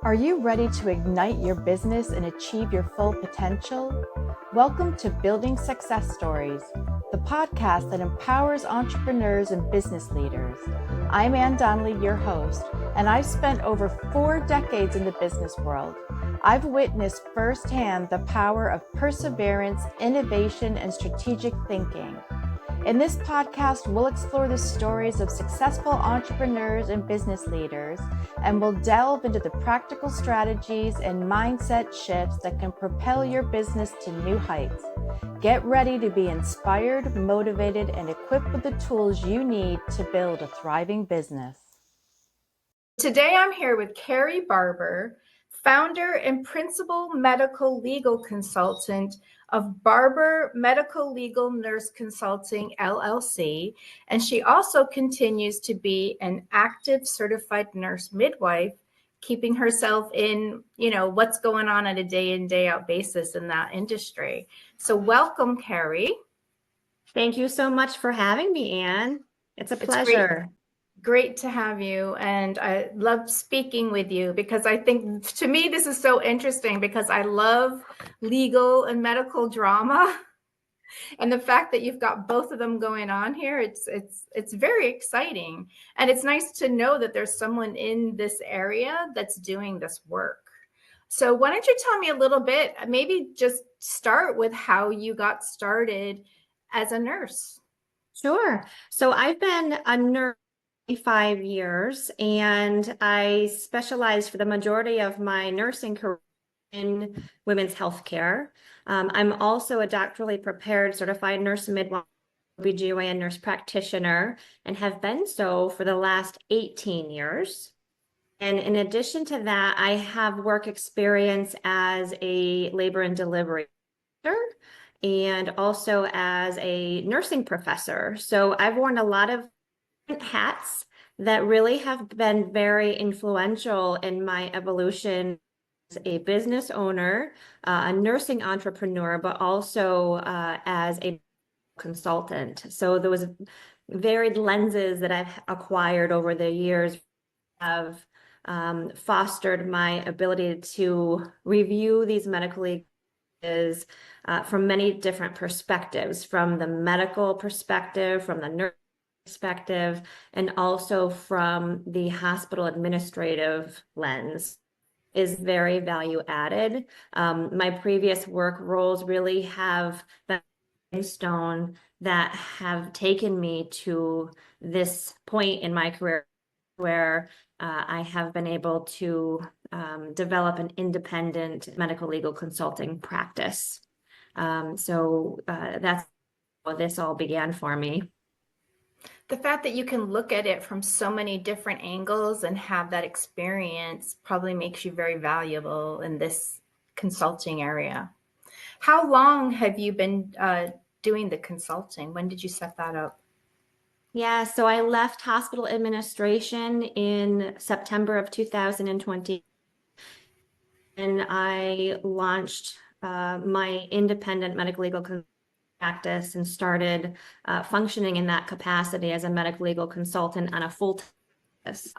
Are you ready to ignite your business and achieve your full potential? Welcome to Building Success Stories, the podcast that empowers entrepreneurs and business leaders. I'm Ann Donnelly, your host, and I've spent over 4 decades in the business world. I've witnessed firsthand the power of perseverance, innovation, and strategic thinking. In this podcast, we'll explore the stories of successful entrepreneurs and business leaders, and we'll delve into the practical strategies and mindset shifts that can propel your business to new heights. Get ready to be inspired, motivated, and equipped with the tools you need to build a thriving business. Today, I'm here with Carrie Barber, founder and principal medical legal consultant of Barber Medical Legal Nurse Consulting, LLC. And she also continues to be an active certified nurse midwife, keeping herself in, what's going on a day in, day out basis in that industry. So welcome, Carrie. Thank you so much for having me, Ann. It's a pleasure. Great to have you. And I love speaking with you because I think, to me, this is so interesting because I love legal and medical drama. And the fact that you've got both of them going on here, it's very exciting. And it's nice to know that there's someone in this area that's doing this work. So why don't you tell me a little bit, maybe just start with how you got started as a nurse? Sure. So I've been a nurse 5 years, and I specialized for the majority of my nursing career in women's health care. I'm also a doctorally prepared certified nurse midwife, OB/GYN nurse practitioner, and have been so for the last 18 years. And in addition to that, I have work experience as a labor and delivery doctor and also as a nursing professor. So I've worn a lot of hats that really have been very influential in my evolution as a business owner, a nursing entrepreneur, but also as a consultant. So those varied lenses that I've acquired over the years have fostered my ability to review these medical cases from many different perspectives, from the medical perspective, from the nurse perspective, and also from the hospital administrative lens is very value added. My previous work roles really have been a stone that have taken me to this point in my career where I have been able to develop an independent medical legal consulting practice. So that's how this all began for me. The fact that you can look at it from so many different angles and have that experience probably makes you very valuable in this consulting area. How long have you been doing the consulting? When did you set that up? Yeah, so I left hospital administration in September of 2020, and I launched my independent medical legal practice and started functioning in that capacity as a medical legal consultant on a full-time basis.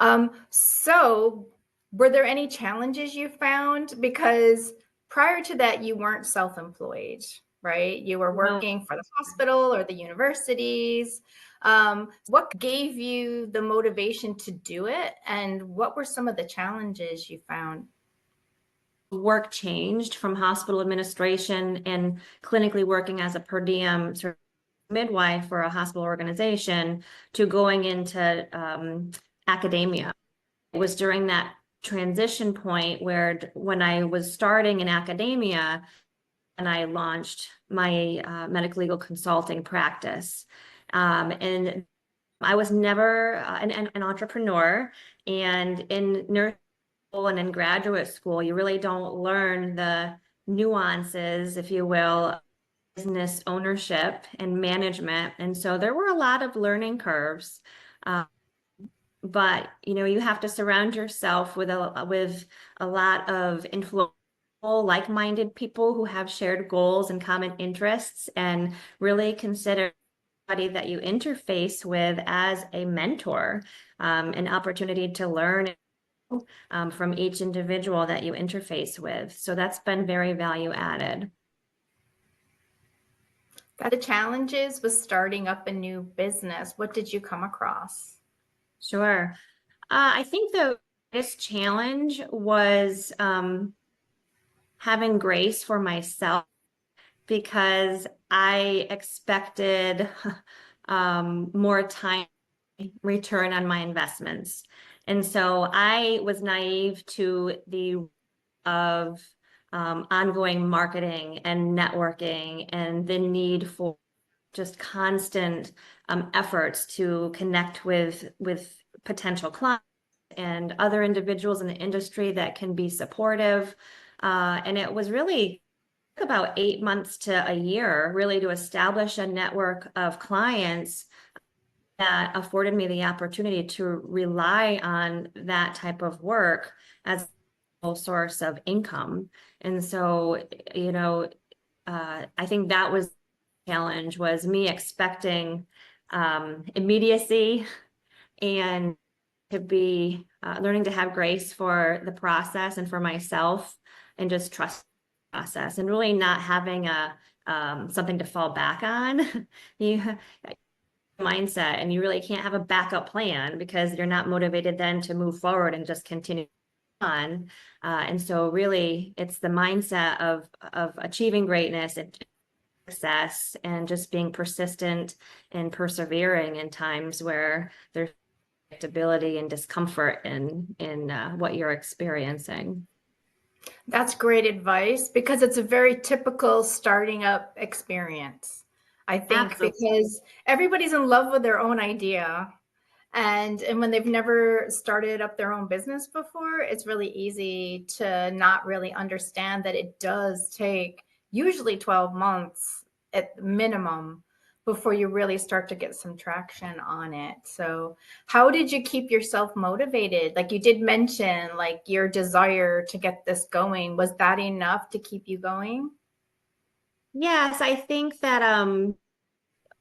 So were there any challenges you found? Because prior to that, you weren't self-employed, right? You were working for the hospital or the universities. What gave you the motivation to do it? And what were some of the challenges you found? Work changed from hospital administration and clinically working as a per diem sort of midwife for a hospital organization to going into academia. It was during that transition point where when I was starting in academia and I launched my medical legal consulting practice. And I was never an entrepreneur, and in nursing and in graduate school, you really don't learn the nuances, if you will, business ownership and management. And so there were a lot of learning curves. But you have to surround yourself with a lot of influential, like-minded people who have shared goals and common interests, and really consider somebody that you interface with as a mentor, an opportunity to learn from each individual that you interface with. So that's been very value added. The challenges with starting up a new business, what did you come across? Sure. I think the biggest challenge was having grace for myself, because I expected more time return on my investments. And so I was naive to the of ongoing marketing and networking and the need for just constant efforts to connect with potential clients and other individuals in the industry that can be supportive. And it was really about 8 months to a year, really, to establish a network of clients that afforded me the opportunity to rely on that type of work as a source of income. And so, I think that was the challenge, was me expecting immediacy, and to be learning to have grace for the process and for myself, and just trust the process, and really not having a something to fall back on. You mindset, and you really can't have a backup plan, because you're not motivated then to move forward and just continue on. And so really it's the mindset of achieving greatness and success, and just being persistent and persevering in times where there's predictability and discomfort in what you're experiencing. That's great advice, because it's a very typical starting up experience, I think. Absolutely. Because everybody's in love with their own idea. And when they've never started up their own business before, it's really easy to not really understand that it does take usually 12 months at minimum before you really start to get some traction on it. So how did you keep yourself motivated? Like, you did mention, like, your desire to get this going. Was that enough to keep you going? Yes, I think that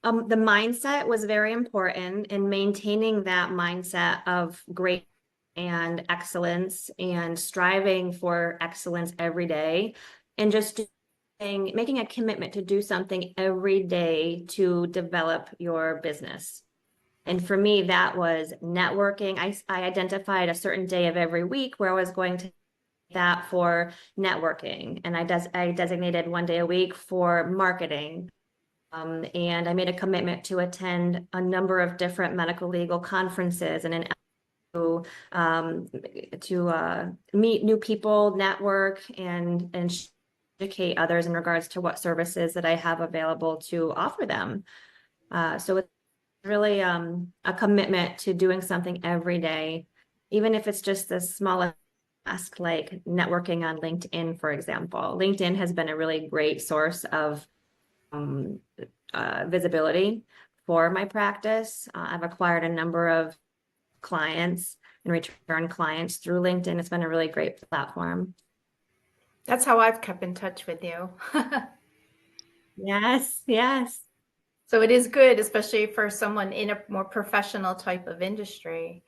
the mindset was very important in maintaining that mindset of great and excellence, and striving for excellence every day, and just making a commitment to do something every day to develop your business. And for me, that was networking. I identified a certain day of every week where I was going to that for networking, and I designated one day a week for marketing. And I made a commitment to attend a number of different medical legal conferences, and to meet new people, network, and educate others in regards to what services that I have available to offer them. So it's really a commitment to doing something every day, even if it's just the smallest task, like networking on LinkedIn, for example. LinkedIn has been a really great source of visibility for my practice. I've acquired a number of clients and return clients through LinkedIn. It's been a really great platform. That's how I've kept in touch with you. Yes, yes. So it is good, especially for someone in a more professional type of industry.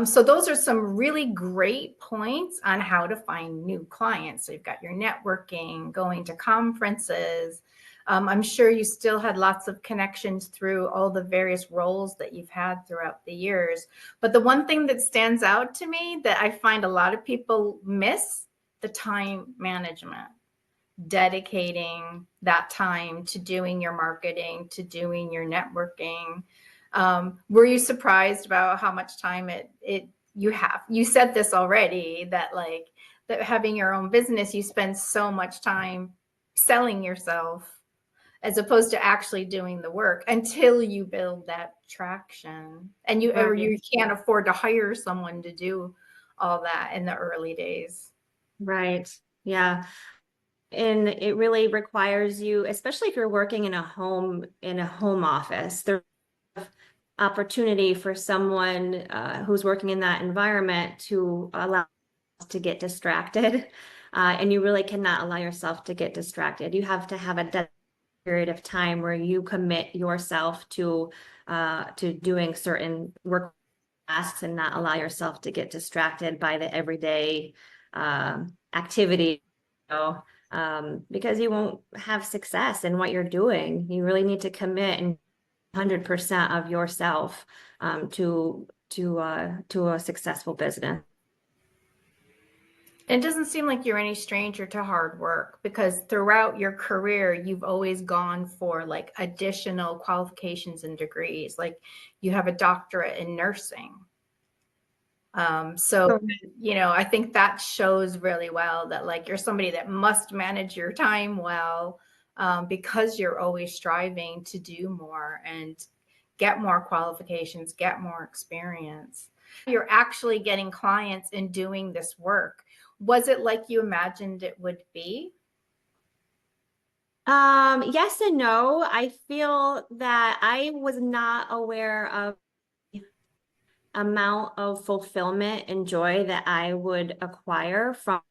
So those are some really great points on how to find new clients. So you've got your networking, going to conferences. I'm sure you still had lots of connections through all the various roles that you've had throughout the years. But the one thing that stands out to me that I find a lot of people miss, the time management. Dedicating that time to doing your marketing, to doing your networking. Were you surprised about how much time you have? You said this already, that that having your own business, you spend so much time selling yourself as opposed to actually doing the work until you build that traction. And or you can't afford to hire someone to do all that in the early days. Right. Yeah. And it really requires you, especially if you're working in a home office, there's opportunity for someone who's working in that environment to allow us to get distracted. And you really cannot allow yourself to get distracted. You have to have a period of time where you commit yourself to doing certain work tasks and not allow yourself to get distracted by the everyday activity, because you won't have success in what you're doing. You really need to commit and 100% of yourself to a successful business. It doesn't seem like you're any stranger to hard work, because throughout your career, you've always gone for like additional qualifications and degrees. Like you have a doctorate in nursing. So, I think that shows really well that like you're somebody that must manage your time well, because you're always striving to do more and get more qualifications, get more experience. You're actually getting clients and doing this work. Was it like you imagined it would be? Yes and no. I feel that I was not aware of the amount of fulfillment and joy that I would acquire from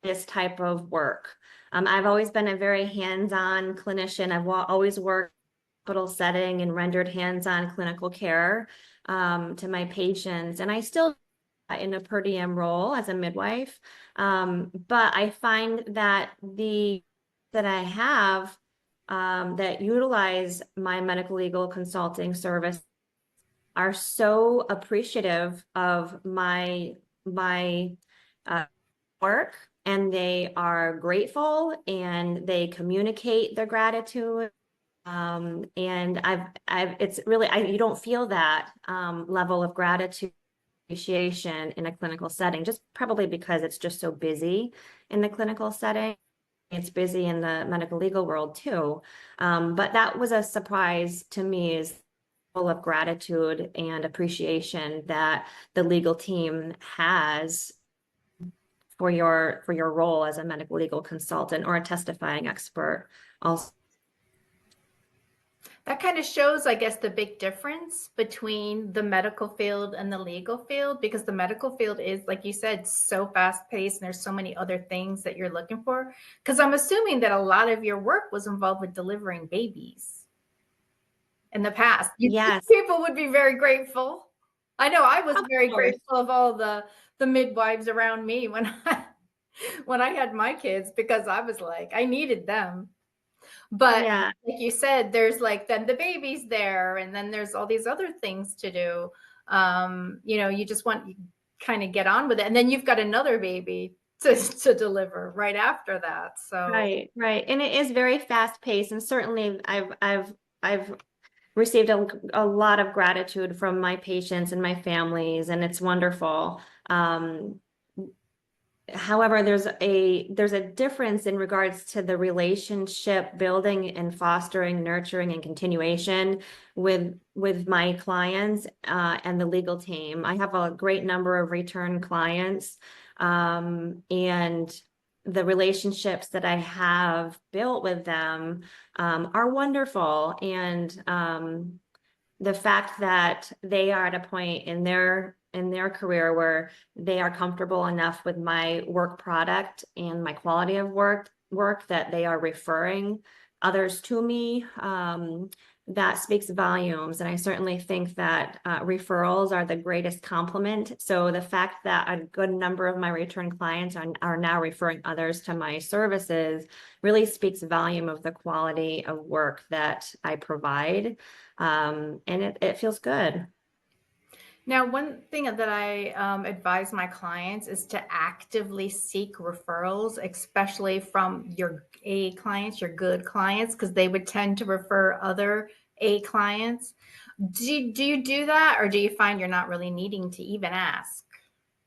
this type of work. I've always been a very hands-on clinician. I've always worked in a hospital setting and rendered hands-on clinical care to my patients, and I still in a per diem role as a midwife. But I find that that I have that utilize my medical legal consulting service are so appreciative of my work, and they are grateful and they communicate their gratitude. And it's really, you don't feel that level of gratitude, appreciation in a clinical setting, just probably because it's just so busy in the clinical setting. It's busy in the medical legal world too. But that was a surprise to me, is full of gratitude and appreciation that the legal team has for your role as a medical legal consultant or a testifying expert also. That kind of shows, I guess, the big difference between the medical field and the legal field, because the medical field is, like you said, so fast paced and there's so many other things that you're looking for. Because I'm assuming that a lot of your work was involved with delivering babies in the past. Yes. People would be very grateful. I know I was very grateful of all the midwives around me when I had my kids, because I was like, I needed them. But yeah, like you said, there's like then the baby's there, and then there's all these other things to do. You just want to kind of get on with it, and then you've got another baby to deliver right after that. So right, and it is very fast paced, and certainly I've received a lot of gratitude from my patients and my families, and it's wonderful. However, there's a difference in regards to the relationship building and fostering, nurturing, and continuation with my clients and the legal team. I have a great number of return clients, and the relationships that I have built with them are wonderful. And the fact that they are at a point in their career where they are comfortable enough with my work product and my quality of work that they are referring others to me, that speaks volumes. And I certainly think that referrals are the greatest compliment. So the fact that a good number of my return clients are now referring others to my services really speaks volume of the quality of work that I provide. And it feels good. now, one thing that I advise my clients is to actively seek referrals, especially from your A clients, your good clients, because they would tend to refer other A clients. Do you do that, or do you find you're not really needing to even ask?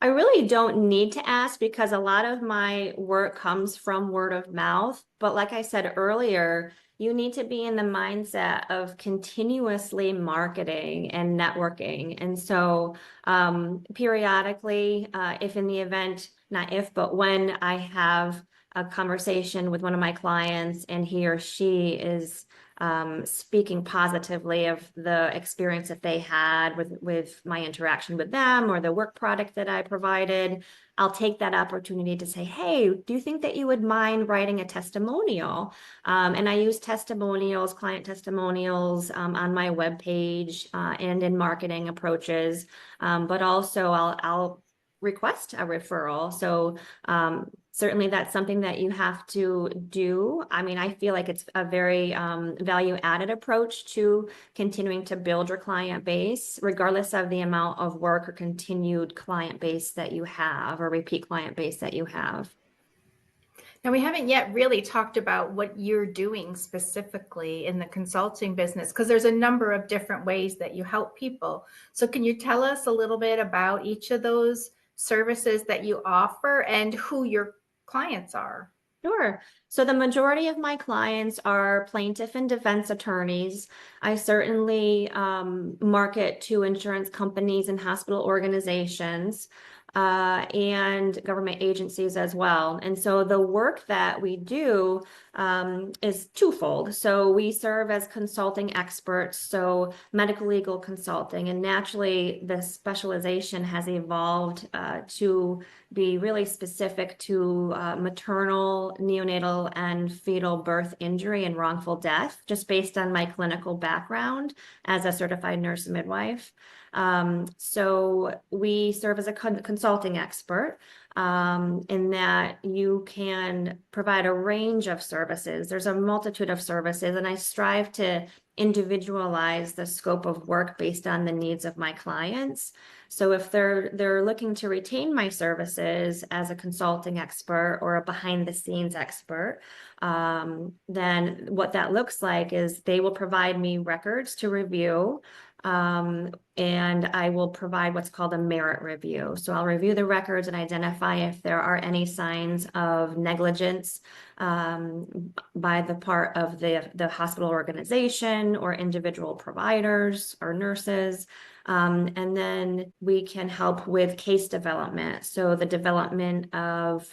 I really don't need to ask, because a lot of my work comes from word of mouth. But like I said earlier, you need to be in the mindset of continuously marketing and networking. And so periodically, if in the event, not if, but when I have a conversation with one of my clients and he or she is speaking positively of the experience that they had with my interaction with them or the work product that I provided, I'll take that opportunity to say, hey, do you think that you would mind writing a testimonial? And I use testimonials, client testimonials on my webpage and in marketing approaches, but also I'll request a referral. So certainly that's something that you have to do. I mean, I feel like it's a very value-added approach to continuing to build your client base, regardless of the amount of work or continued client base that you have or repeat client base that you have. Now, we haven't yet really talked about what you're doing specifically in the consulting business, because there's a number of different ways that you help people. So can you tell us a little bit about each of those services that you offer and who your clients are? Sure. So the majority of my clients are plaintiff and defense attorneys. I certainly market to insurance companies and hospital organizations and government agencies as well. And so the work that we do is twofold. So we serve as consulting experts, so medical legal consulting, and naturally the specialization has evolved to be really specific to maternal, neonatal, and fetal birth injury and wrongful death, just based on my clinical background as a certified nurse midwife. So we serve as a consulting expert in that you can provide a range of services. There's a multitude of services, and I strive to individualize the scope of work based on the needs of my clients. So if they're looking to retain my services as a consulting expert or a behind the scenes expert, then what that looks like is they will provide me records to review. And I will provide what's called a merit review. So I'll review the records and identify if there are any signs of negligence by the part of the hospital organization or individual providers or nurses. And then we can help with case development. So the development of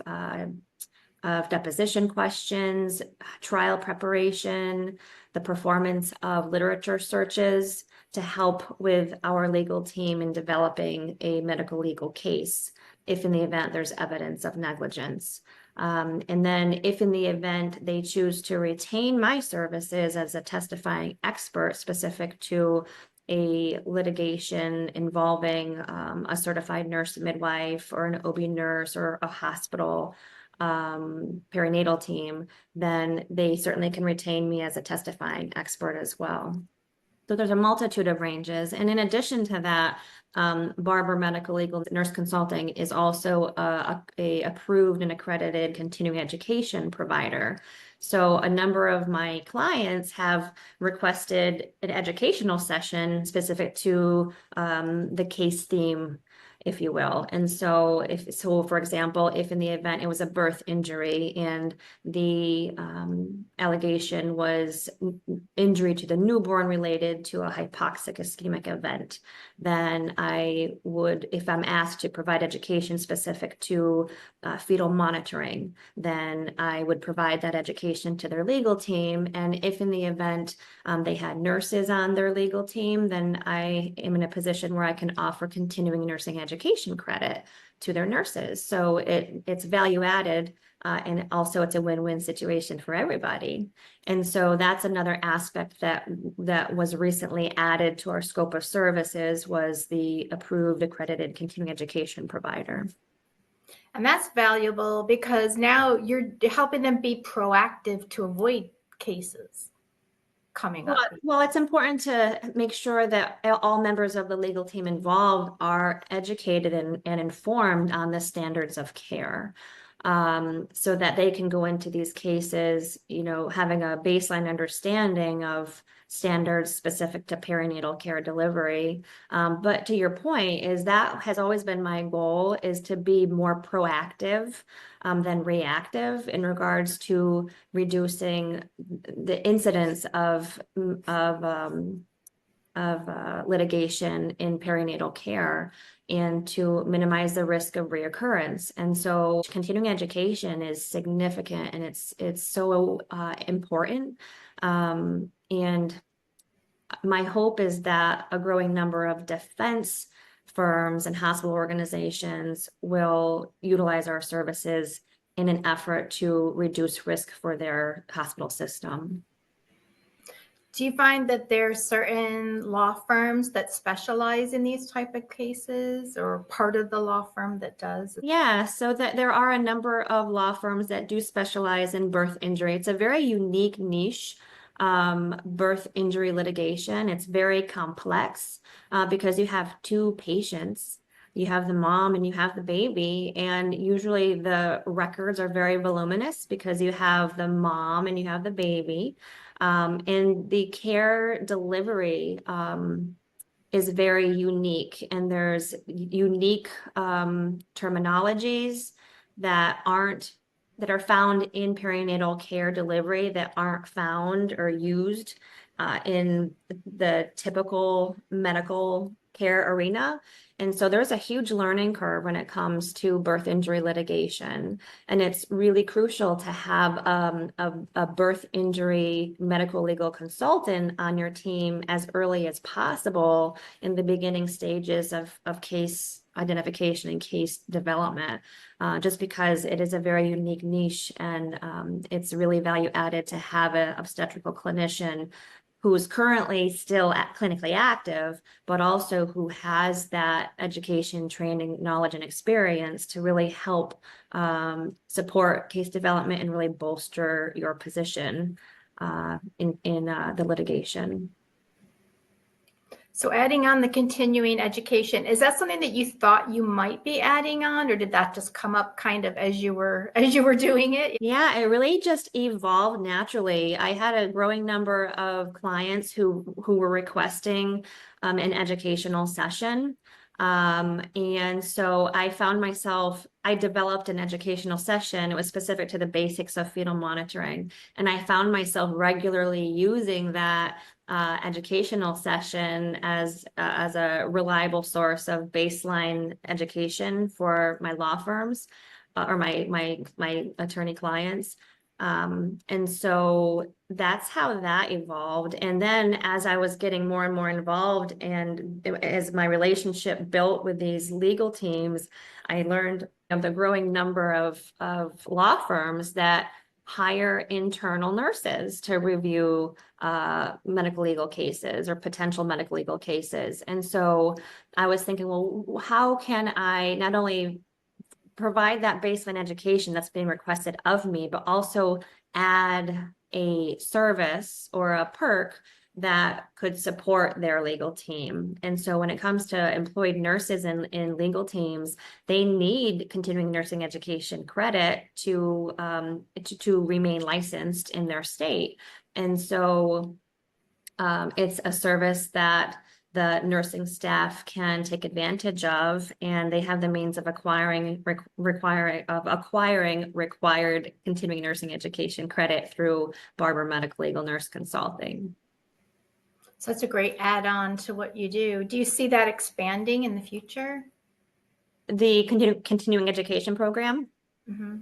deposition questions, trial preparation, the performance of literature searches to help with our legal team in developing a medical legal case if in the event there's evidence of negligence. And then if in the event they choose to retain my services as a testifying expert specific to a litigation involving a certified nurse midwife or an OB nurse or a hospital perinatal team, then they certainly can retain me as a testifying expert as well. So there's a multitude of ranges. And in addition to that, Barber Medical Legal Nurse Consulting is also a approved and accredited continuing education provider. So a number of my clients have requested an educational session specific to the case theme, if you will. And so for example, if in the event it was a birth injury and the allegation was injury to the newborn related to a hypoxic ischemic event, then I would, if I'm asked to provide education specific to fetal monitoring, then I would provide that education to their legal team. And if in the event they had nurses on their legal team, then I am in a position where I can offer continuing nursing education credit to their nurses. So it's value added, and also it's a win-win situation for everybody. And so that's another aspect that was recently added to our scope of services, was the approved accredited continuing education provider. And that's valuable because now you're helping them be proactive to avoid cases coming up. Well, it's important to make sure that all members of the legal team involved are educated and informed on the standards of care, so that they can go into these cases, having a baseline understanding of standards specific to perinatal care delivery. But to your point, is that has always been my goal, is to be more proactive than reactive in regards to reducing the incidence of litigation in perinatal care and to minimize the risk of reoccurrence. And so continuing education is significant, and it's so important. And my hope is that a growing number of defense firms and hospital organizations will utilize our services in an effort to reduce risk for their hospital system. Do you find that there's certain law firms that specialize in these type of cases, or part of the law firm that does? Yeah, so that there are a number of law firms that do specialize in birth injury. It's a very unique niche, birth injury litigation. It's very complex because you have two patients. You have the mom and you have the baby, and usually the records are very voluminous because you have the mom and you have the baby. And the care delivery is very unique, and there's unique terminologies that are found in perinatal care delivery that aren't found or used in the typical medical care arena. And so there's a huge learning curve when it comes to birth injury litigation. And it's really crucial to have a birth injury medical legal consultant on your team as early as possible in the beginning stages of case identification and case development, just because it is a very unique niche, and it's really value added to have an obstetrical clinician who is currently still clinically active, but also who has that education, training, knowledge, and experience to really help support case development and really bolster your position in the litigation. So adding on the continuing education, is that something that you thought you might be adding on, or did that just come up kind of as you were doing it? Yeah, it really just evolved naturally. I had a growing number of clients who were requesting an educational session. And so I found myself, I developed an educational session. It was specific to the basics of fetal monitoring. And I found myself regularly using that educational session as a reliable source of baseline education for my law firms or my attorney clients. And so that's how that evolved. And then as I was getting more and more involved, and as my relationship built with these legal teams, I learned of the growing number of law firms that hire internal nurses to review medical legal cases or potential medical legal cases. And so I was thinking, well, how can I not only provide that baseline education that's being requested of me, but also add a service or a perk that could support their legal team. And so when it comes to employed nurses in legal teams, they need continuing nursing education credit to remain licensed in their state. And so it's a service that the nursing staff can take advantage of, and they have the means of acquiring required continuing nursing education credit through Barber Medical Legal Nurse Consulting. So that's a great add-on to what you do. Do you see that expanding in the future? The continuing education program? Mm-hmm.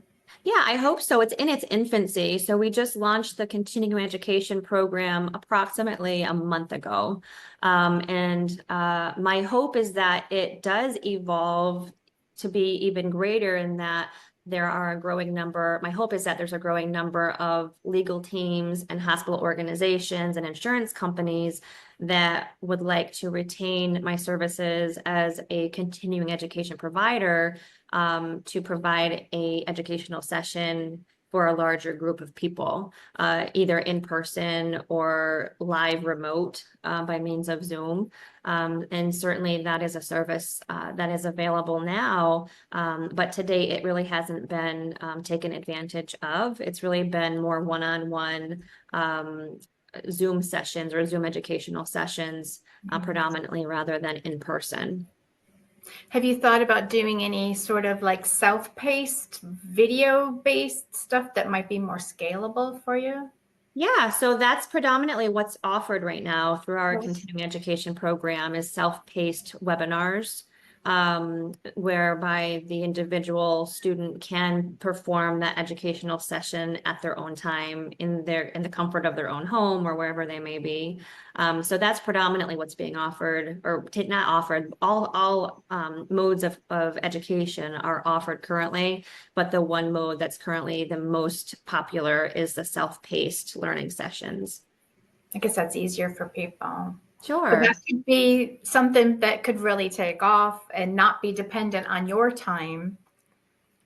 Yeah, I hope so. It's in its infancy. So we just launched the continuing education program approximately a month ago. And my hope is that it does evolve to be even greater, in that there are a growing number. My hope is that there's a growing number of legal teams and hospital organizations and insurance companies that would like to retain my services as a continuing education provider, to provide a educational session for a larger group of people, either in person or live remote by means of Zoom. And certainly that is a service that is available now, but to date it really hasn't been taken advantage of. It's really been more one-on-one Zoom sessions or Zoom educational sessions predominantly, rather than in person. Have you thought about doing any sort of like self-paced, video-based stuff that might be more scalable for you? Yeah, so that's predominantly what's offered right now through our continuing education program, is self-paced webinars whereby the individual student can perform that educational session at their own time in the comfort of their own home or wherever they may be. So that's predominantly what's being offered, or not offered. All modes of education are offered currently, but the one mode that's currently the most popular is the self-paced learning sessions. I guess that's easier for people. Sure. But that could be something that could really take off and not be dependent on your time,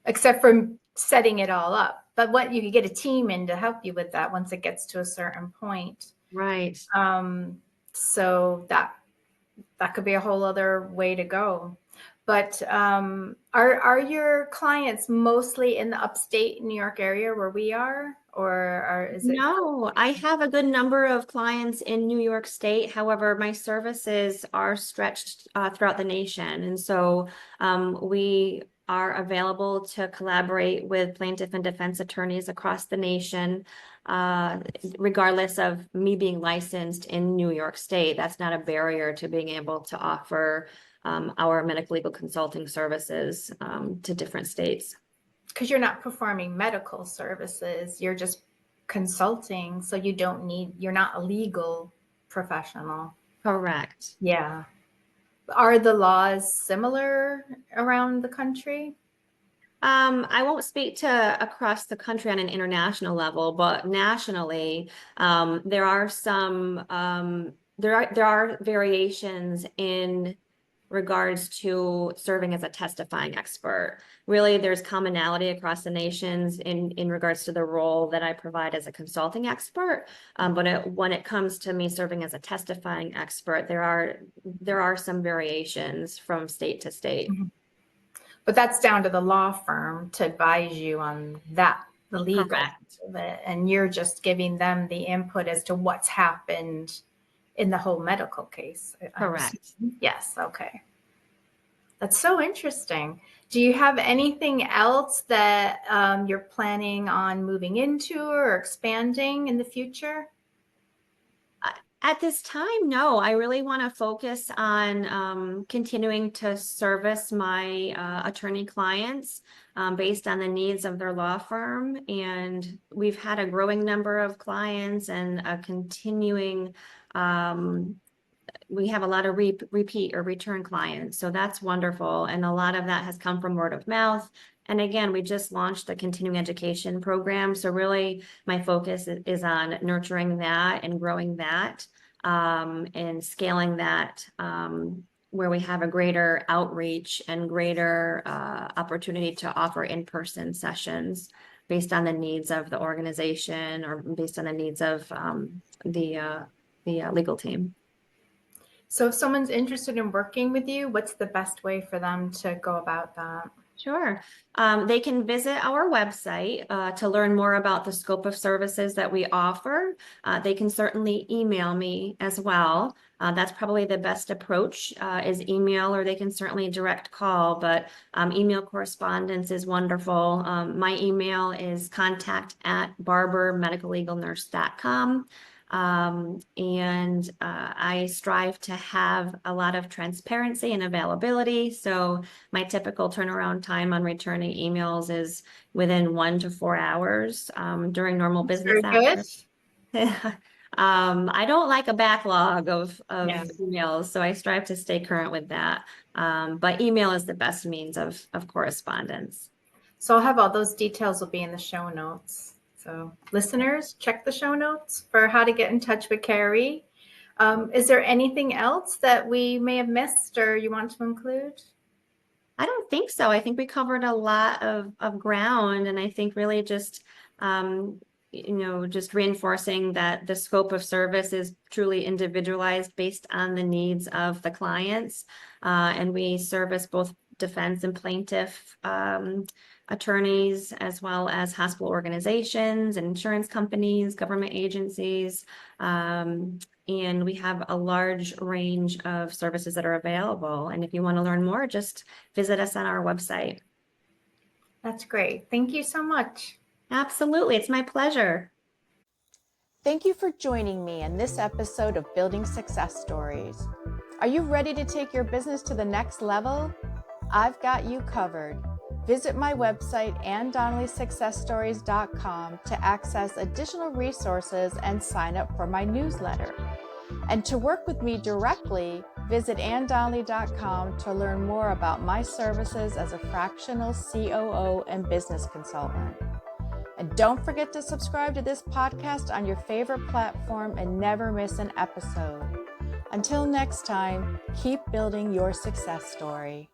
except for setting it all up. But what you could get a team in to help you with that once it gets to a certain point. Right. So that could be a whole other way to go. But are your clients mostly in the upstate New York area where we are, or is it? No, I have a good number of clients in New York State. However, my services are stretched throughout the nation. And so we are available to collaborate with plaintiff and defense attorneys across the nation, regardless of me being licensed in New York State. That's not a barrier to being able to offer our medical legal consulting services to different states. Because you're not performing medical services, you're just consulting. So you're not a legal professional. Correct. Yeah. Are the laws similar around the country? I won't speak to across the country on an international level, but nationally, there are there are variations in regards to serving as a testifying expert. Really, there's commonality across the nations in regards to the role that I provide as a consulting expert. But when it comes to me serving as a testifying expert, there are some variations from state to state. Mm-hmm. But that's down to the law firm to advise you on that, the legal Correct. of it, and you're just giving them the input as to what's happened in the whole medical case. Correct. Yes. Okay. That's so interesting. Do you have anything else that you're planning on moving into or expanding in the future? At this time, no. I really want to focus on continuing to service my attorney clients based on the needs of their law firm. And we've had a growing number of clients and a continuing, we have a lot of repeat or return clients. So that's wonderful. And a lot of that has come from word of mouth. And again, we just launched the continuing education program. So really my focus is on nurturing that and growing that and scaling that where we have a greater outreach and greater opportunity to offer in-person sessions based on the needs of the organization or based on the needs of the legal team. So if someone's interested in working with you, what's the best way for them to go about that? Sure. They can visit our website to learn more about the scope of services that we offer. They can certainly email me as well. That's probably the best approach is email, or they can certainly direct call, but email correspondence is wonderful. My email is contact@barbermedicallegalnurse.com. And I strive to have a lot of transparency and availability. So my typical turnaround time on returning emails is within 1 to 4 hours during normal business hours. I don't like a backlog of emails, so I strive to stay current with that. But email is the best means of correspondence. So I'll have all those details will be in the show notes. So listeners, check the show notes for how to get in touch with Carrie. Is there anything else that we may have missed or you want to include? I don't think so. I think we covered a lot of ground, and I think really just, just reinforcing that the scope of service is truly individualized based on the needs of the clients. And we service both defense and plaintiff attorneys, as well as hospital organizations and insurance companies, government agencies. And we have a large range of services that are available. And if you want to learn more, just visit us on our website. That's great. Thank you so much. Absolutely. It's my pleasure. Thank you for joining me in this episode of Building Success Stories. Are you ready to take your business to the next level? I've got you covered. Visit my website, AnnDonnellySuccessStories.com, to access additional resources and sign up for my newsletter. And to work with me directly, visit AnnDonnelly.com to learn more about my services as a fractional COO and business consultant. And don't forget to subscribe to this podcast on your favorite platform and never miss an episode. Until next time, keep building your success story.